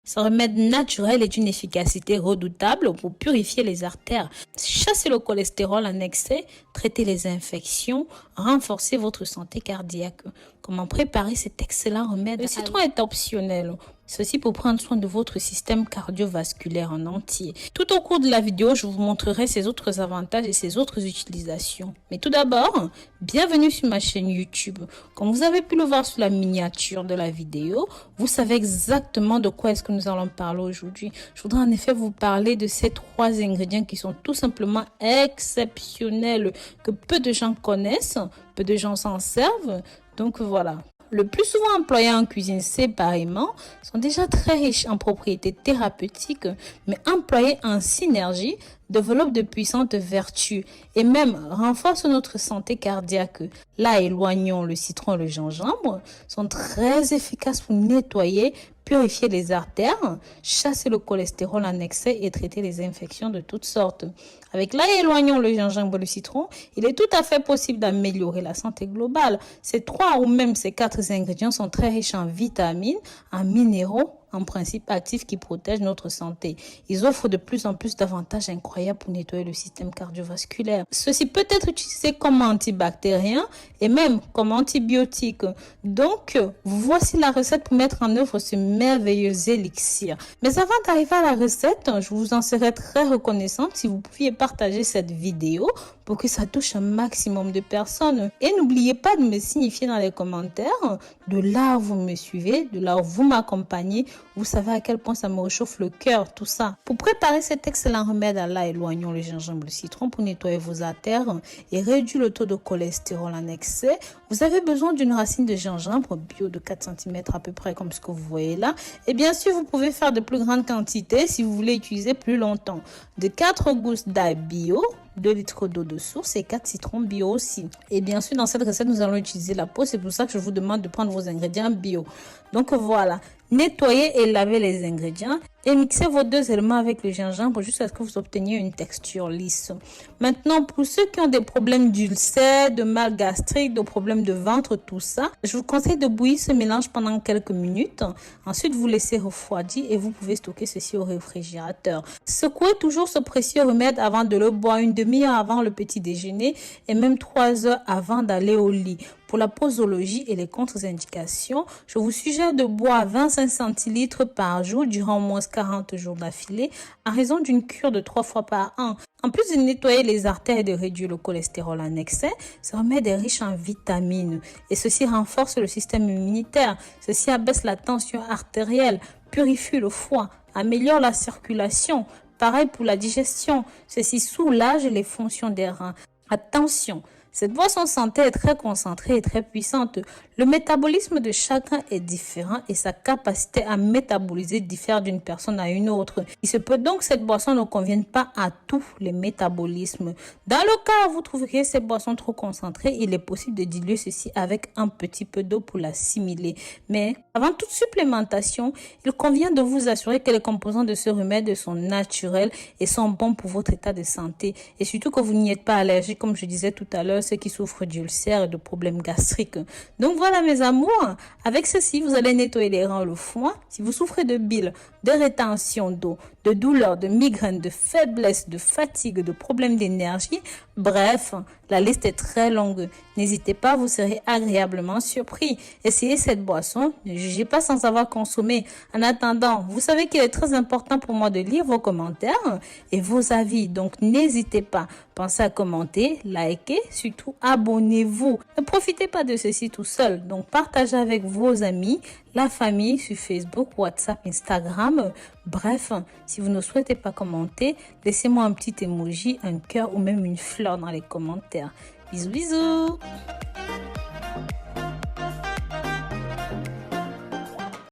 Ce remède naturel est d'une efficacité redoutable pour purifier les artères, chasser le cholestérol en excès, traiter les infections, renforcer votre santé cardiaque. Comment préparer cet excellent remède? Le citron est optionnel. Ceci pour prendre soin de votre système cardiovasculaire en entier. Tout au cours de la vidéo, je vous montrerai ses autres avantages et ses autres utilisations. Mais tout d'abord, bienvenue sur ma chaîne YouTube. Comme vous avez pu le voir sur la miniature de la vidéo, vous savez exactement de quoi est-ce que nous allons parler aujourd'hui. Je voudrais en effet vous parler de ces 3 ingrédients qui sont tout simplement exceptionnels, que peu de gens connaissent, peu de gens s'en servent. Donc voilà. Le plus souvent employés en cuisine séparément, sont déjà très riches en propriétés thérapeutiques, mais employés en synergie, développent de puissantes vertus et même renforcent notre santé cardiaque. Là, éloignons le citron et le gingembre, sont très efficaces pour nettoyer, purifier les artères, chasser le cholestérol en excès et traiter les infections de toutes sortes. Avec là, éloignons le gingembre et le citron, il est tout à fait possible d'améliorer la santé globale. Ces 3 ou même ces 4 ingrédients sont très riches en vitamines, en minéraux, en principe actifs qui protègent notre santé. Ils offrent de plus en plus d'avantages incroyables pour nettoyer le système cardiovasculaire. Ceci peut être utilisé comme antibactérien et même comme antibiotique. Donc, voici la recette pour mettre en œuvre ce merveilleux élixir. Mais avant d'arriver à la recette, je vous en serais très reconnaissante si vous pouviez partager cette vidéo pour que ça touche un maximum de personnes. Et n'oubliez pas de me signifier dans les commentaires de là où vous me suivez, de là où vous m'accompagnez. Vous savez à quel point ça me réchauffe le cœur, tout ça. Pour préparer cet excellent remède, là, éloignons le gingembre et le citron pour nettoyer vos artères et réduire le taux de cholestérol en excès. Vous avez besoin d'une racine de gingembre bio de 4 cm à peu près, comme ce que vous voyez là. Et bien sûr, vous pouvez faire de plus grandes quantités si vous voulez utiliser plus longtemps. De 4 gousses d'ail bio, 2 litres d'eau de source et 4 citrons bio aussi. Et bien sûr, dans cette recette, nous allons utiliser la peau. C'est pour ça que je vous demande de prendre vos ingrédients bio. Donc voilà, nettoyez et lavez les ingrédients et mixez vos 2 éléments avec le gingembre jusqu'à ce que vous obteniez une texture lisse. Maintenant, pour ceux qui ont des problèmes d'ulcères, de mal gastrique, de problèmes de ventre, tout ça, je vous conseille de bouillir ce mélange pendant quelques minutes. Ensuite, vous laissez refroidir et vous pouvez stocker ceci au réfrigérateur. Secouez toujours ce précieux remède avant de le boire, une demi-heure avant le petit déjeuner et même 3 heures avant d'aller au lit. Pour la posologie et les contre-indications, je vous suggère de boire 25 centilitres par jour durant au moins 40 jours d'affilée à raison d'une cure de 3 fois par an. En plus de nettoyer les artères et de réduire le cholestérol en excès, ce remède est riche en vitamines et ceci renforce le système immunitaire. Ceci abaisse la tension artérielle, purifie le foie, améliore la circulation. Pareil pour la digestion, ceci soulage les fonctions des reins. Attention! Cette boisson santé est très concentrée et très puissante. Le métabolisme de chacun est différent et sa capacité à métaboliser diffère d'une personne à une autre. Il se peut donc que cette boisson ne convienne pas à tous les métabolismes. Dans le cas où vous trouveriez ces boissons trop concentrées, il est possible de diluer ceci avec un petit peu d'eau pour l'assimiler. Mais avant toute supplémentation, il convient de vous assurer que les composants de ce remède sont naturels et sont bons pour votre état de santé. Et surtout que vous n'y êtes pas allergique, comme je disais tout à l'heure, ceux qui souffrent d'ulcères et de problèmes gastriques. Donc voilà mes amours, avec ceci vous allez nettoyer les reins et le foie. Si vous souffrez de bile, de rétention d'eau, de douleurs, de migraines, de faiblesse, de fatigue, de problèmes d'énergie, bref, la liste est très longue. N'hésitez pas, vous serez agréablement surpris. Essayez cette boisson, ne jugez pas sans avoir consommé. En attendant, vous savez qu'il est très important pour moi de lire vos commentaires et vos avis, donc n'hésitez pas. Pensez à commenter, liker, surtout abonnez-vous. Ne profitez pas de ceci tout seul, donc partagez avec vos amis, la famille sur Facebook, WhatsApp, Instagram. Bref, si vous ne souhaitez pas commenter, laissez-moi un petit emoji, un cœur ou même une fleur dans les commentaires. Bisous, bisous!